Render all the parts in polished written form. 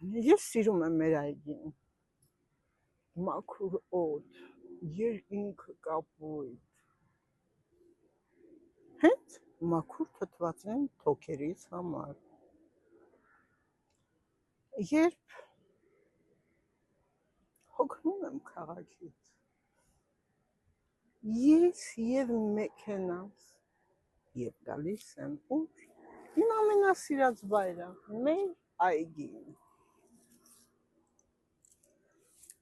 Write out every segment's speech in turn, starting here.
Ես սիրում եմ մեր այգին, մաքուր օդ, երկինքը կապույտ, հենց մաքուր թթվածին թոքերից համար։ Երբ հոգնում եմ քաղաքից, ես և մեքենաս, և գալիս եմ ուր, իմ ամենասիրած վայրը, մեր այգին։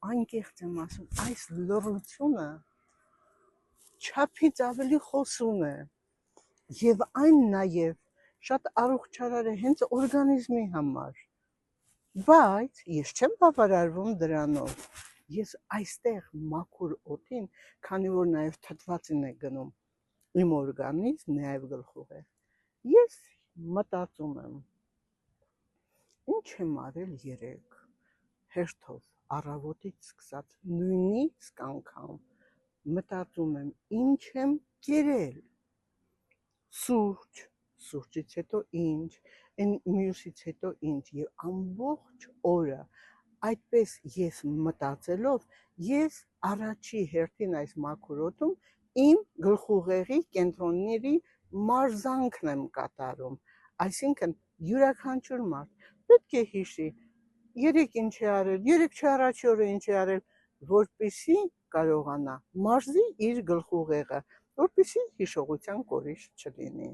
Անկեղծ եմ ասում, այս լռությունը չափից ավելի խոսուն է և այն նաև շատ առողջարար է հենց օրգանիզմի համար, բայց ես չեմ բավարարվում դրանով, ես այստեղ մաքուր օդին, քանի որ նաև թթվածին է գնում իմ օրգանիզմ, նաև գլխուղեղ, ես մտածում եմ, ինչ եմ արել երեկ, հերթով առավոտից սկսած նույնիսկ անգամ մտածում եմ, ինչ եմ կերել, սուրճ, սուրճից հետո ինչ, այն մյուսից հետո ինչ, և ամբողջ օրը այդպես ես մտածելով, ես առաջի հերթին այս մաքուր օդում իմ գլխուղեղի կենտրոնների մարզանքն եմ կատարում, այսինքն յուրաքանչյուր մարդ պետք է հիշի, երեկ ինչ է արել, երեկ չառաջի օրը ինչ է արել, որպեսզի կարողանա մարզի իր գլխուղեղը, որպեսզի հիշողության կորիշ չլինի։